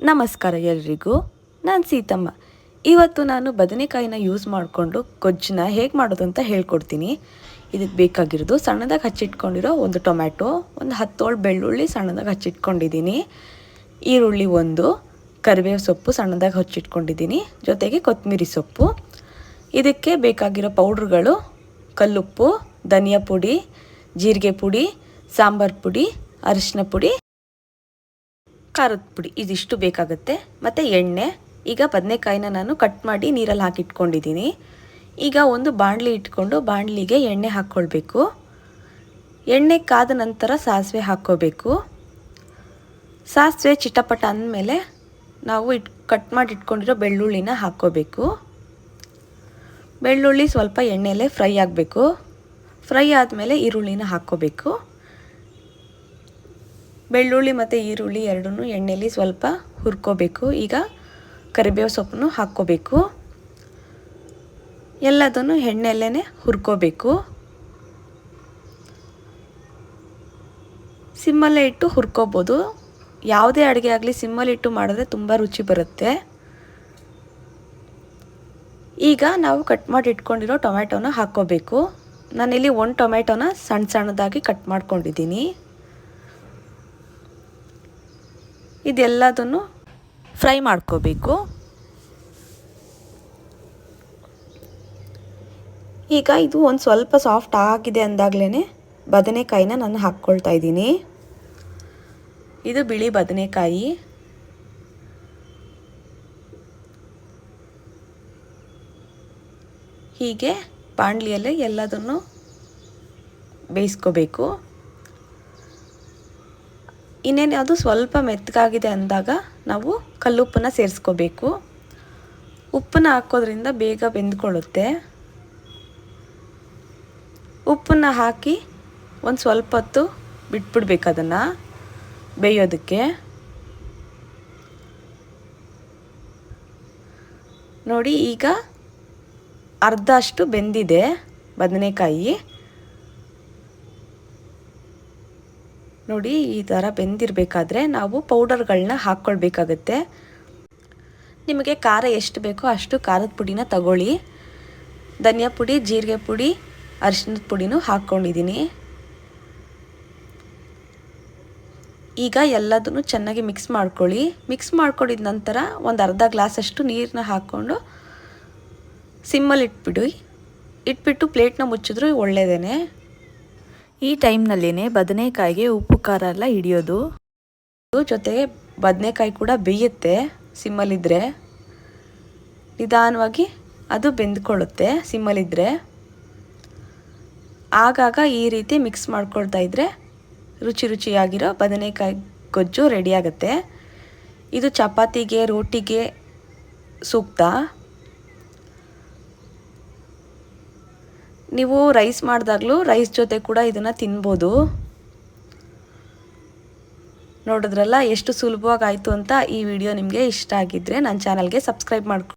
ನಮಸ್ಕಾರ ಎಲ್ರಿಗೂ, ನಾನು ಸೀತಮ್ಮ. ಇವತ್ತು ನಾನು ಬದನೆಕಾಯಿನ ಯೂಸ್ ಮಾಡಿಕೊಂಡು ಗೊಜ್ಜನ್ನ ಹೇಗೆ ಮಾಡೋದು ಅಂತ ಹೇಳ್ಕೊಡ್ತೀನಿ. ಇದಕ್ಕೆ ಬೇಕಾಗಿರೋದು ಸಣ್ಣದಾಗಿ ಹಚ್ಚಿಟ್ಕೊಂಡಿರೋ ಒಂದು ಟೊಮ್ಯಾಟೊ, ಒಂದು 10 ಬೆಳ್ಳುಳ್ಳಿ ಸಣ್ಣದಾಗಿ ಹಚ್ಚಿಟ್ಕೊಂಡಿದ್ದೀನಿ, ಈರುಳ್ಳಿ ಒಂದು, ಕರಿಬೇವು ಸೊಪ್ಪು ಸಣ್ಣದಾಗಿ ಹಚ್ಚಿಟ್ಕೊಂಡಿದ್ದೀನಿ, ಜೊತೆಗೆ ಕೊತ್ತಂಬರಿ ಸೊಪ್ಪು. ಇದಕ್ಕೆ ಬೇಕಾಗಿರೋ ಪೌಡ್ರುಗಳು ಕಲ್ಲುಪ್ಪು, ಧನಿಯಾ ಪುಡಿ, ಜೀರಿಗೆ ಪುಡಿ, ಸಾಂಬಾರು ಪುಡಿ, ಅರಿಶಿನ ಪುಡಿ, ಖಾರದ ಪುಡಿ, ಇದಿಷ್ಟು ಬೇಕಾಗುತ್ತೆ. ಮತ್ತು ಎಣ್ಣೆ. ಈಗ ಬದನೆಕಾಯಿನ ನಾನು ಕಟ್ ಮಾಡಿ ನೀರಲ್ಲಿ ಹಾಕಿಟ್ಕೊಂಡಿದ್ದೀನಿ. ಈಗ ಒಂದು ಬಾಣಲಿ ಇಟ್ಕೊಂಡು ಬಾಣಲಿಗೆ ಎಣ್ಣೆ ಹಾಕ್ಕೊಳ್ಬೇಕು. ಎಣ್ಣೆ ಕಾದ ನಂತರ ಸಾಸಿವೆ ಹಾಕ್ಕೋಬೇಕು. ಸಾಸಿವೆ ಚಿಟಪಟ ಅಂದಮೇಲೆ ನಾವು ಕಟ್ ಮಾಡಿ ಇಟ್ಕೊಂಡಿರೋ ಬೆಳ್ಳುಳ್ಳಿನ ಹಾಕ್ಕೋಬೇಕು. ಬೆಳ್ಳುಳ್ಳಿ ಸ್ವಲ್ಪ ಎಣ್ಣೆಯಲ್ಲೇ ಫ್ರೈ ಆಗಬೇಕು. ಫ್ರೈ ಆದಮೇಲೆ ಈರುಳ್ಳಿನ ಹಾಕ್ಕೋಬೇಕು. ಬೆಳ್ಳುಳ್ಳಿ ಮತ್ತು ಈರುಳ್ಳಿ ಎರಡನ್ನೂ ಎಣ್ಣೆಯಲ್ಲಿ ಸ್ವಲ್ಪ ಹುರ್ಕೋಬೇಕು. ಈಗ ಕರಿಬೇವು ಸೊಪ್ಪನ್ನು ಹಾಕ್ಕೋಬೇಕು. ಎಲ್ಲದನ್ನು ಎಣ್ಣೆಯಲ್ಲೇ ಹುರ್ಕೋಬೇಕು. ಸಿಮ್ಮಲ್ಲೇ ಇಟ್ಟು ಹುರ್ಕೋಬೋದು. ಯಾವುದೇ ಅಡುಗೆ ಆಗಲಿ ಸಿಮ್ಮಲ್ಲಿಟ್ಟು ಮಾಡಿದ್ರೆ ತುಂಬ ರುಚಿ ಬರುತ್ತೆ. ಈಗ ನಾವು ಕಟ್ ಮಾಡಿ ಇಟ್ಕೊಂಡಿರೋ ಟೊಮ್ಯಾಟೋನ ಹಾಕ್ಕೋಬೇಕು. ನಾನಿಲ್ಲಿ ಒಂದು ಟೊಮ್ಯಾಟೋನ ಸಣ್ಣ ಸಣ್ಣದಾಗಿ ಕಟ್ ಮಾಡ್ಕೊಂಡಿದ್ದೀನಿ. ಇದೆಲ್ಲದನ್ನು ಫ್ರೈ ಮಾಡ್ಕೋಬೇಕು. ಈಗ ಇದು ಒಂದು ಸ್ವಲ್ಪ ಸಾಫ್ಟ್ ಆಗಿದೆ ಅಂದಾಗಲೇ ಬದನೆಕಾಯಿನ ನಾನು ಹಾಕ್ಕೊಳ್ತಾ ಇದ್ದೀನಿ. ಇದು ಬಿಳಿ ಬದನೆಕಾಯಿ. ಹೀಗೆ ಬಾಣಲಿಯಲ್ಲೇ ಎಲ್ಲದನ್ನು ಬೇಯಿಸ್ಕೋಬೇಕು. ಇನ್ನೇನು ಅದು ಸ್ವಲ್ಪ ಮೆತ್ತಗಾಗಿದೆ ಅಂದಾಗ ನಾವು ಕಲ್ಲುಪ್ಪನ್ನು ಸೇರಿಸ್ಕೋಬೇಕು. ಉಪ್ಪನ್ನು ಹಾಕೋದ್ರಿಂದ ಬೇಗ ಬೆಂದ್ಕೊಳ್ಳುತ್ತೆ. ಉಪ್ಪನ್ನು ಹಾಕಿ ಒಂದು ಸ್ವಲ್ಪ ಹೊತ್ತು ಬಿಟ್ಬಿಡ್ಬೇಕು ಅದನ್ನು ಬೇಯೋದಕ್ಕೆ. ನೋಡಿ, ಈಗ ಅರ್ಧ ಅಷ್ಟು ಬೆಂದಿದೆ ಬದನೆಕಾಯಿ. ನೋಡಿ, ಈ ಥರ ಬೆಂದಿರಬೇಕಾದ್ರೆ ನಾವು ಪೌಡರ್ಗಳನ್ನ ಹಾಕ್ಕೊಳ್ಬೇಕಾಗತ್ತೆ. ನಿಮಗೆ ಖಾರ ಎಷ್ಟು ಬೇಕೋ ಅಷ್ಟು ಖಾರದ ಪುಡಿನ ತಗೊಳ್ಳಿ. ಧನಿಯಾ ಪುಡಿ, ಜೀರಿಗೆ ಪುಡಿ, ಅರಿಶಿನದ ಪುಡಿನೂ ಹಾಕ್ಕೊಂಡಿದ್ದೀನಿ. ಈಗ ಎಲ್ಲದನ್ನು ಚೆನ್ನಾಗಿ ಮಿಕ್ಸ್ ಮಾಡ್ಕೊಳ್ಳಿ. ಮಿಕ್ಸ್ ಮಾಡ್ಕೊಂಡಿದ ನಂತರ ಒಂದು ಅರ್ಧ ಗ್ಲಾಸಷ್ಟು ನೀರನ್ನ ಹಾಕ್ಕೊಂಡು ಸಿಮ್ಮಲ್ಲಿ ಇಟ್ಬಿಟ್ಟು ಪ್ಲೇಟ್ನ ಮುಚ್ಚಿದ್ರೂ ಒಳ್ಳೆಯದೇ. ಈ ಟೈಮ್ನಲ್ಲೇ ಬದನೆಕಾಯಿಗೆ ಉಪ್ಪು ಖಾರ ಎಲ್ಲ ಹಿಡಿಯೋದು. ಜೊತೆಗೆ ಬದನೆಕಾಯಿ ಕೂಡ ಬೇಯುತ್ತೆ ಸಿಮ್ಮಲ್ಲಿದ್ದರೆ. ನಿಧಾನವಾಗಿ ಅದು ಬೆಂದ್ಕೊಳ್ಳುತ್ತೆ ಸಿಮ್ಮಲ್ಲಿದ್ದರೆ. ಆಗಾಗ ಈ ರೀತಿ ಮಿಕ್ಸ್ ಮಾಡ್ಕೊಳ್ತಾ ಇದ್ದರೆ ರುಚಿಯಾಗಿರೋ ಬದನೆಕಾಯಿ ಗೊಜ್ಜು ರೆಡಿಯಾಗುತ್ತೆ. ಇದು ಚಪಾತಿಗೆ, ರೋಟಿಗೆ ಸೂಕ್ತ. ನೀವು ರೈಸ್ ಮಾಡಿದಾಗಲೂ ರೈಸ್ ಜೊತೆ ಕೂಡ ಇದನ್ನು ತಿನ್ಬೋದು. ನೋಡಿದ್ರಲ್ಲ ಎಷ್ಟು ಸುಲಭವಾಗಿ ಆಯಿತು ಅಂತ. ಈ ವಿಡಿಯೋ ನಿಮಗೆ ಇಷ್ಟ ಆಗಿದ್ದರೆ ನನ್ನ ಚಾನಲ್ಗೆ ಸಬ್ಸ್ಕ್ರೈಬ್ ಮಾಡ್ಕೊಳ್ಳಿ.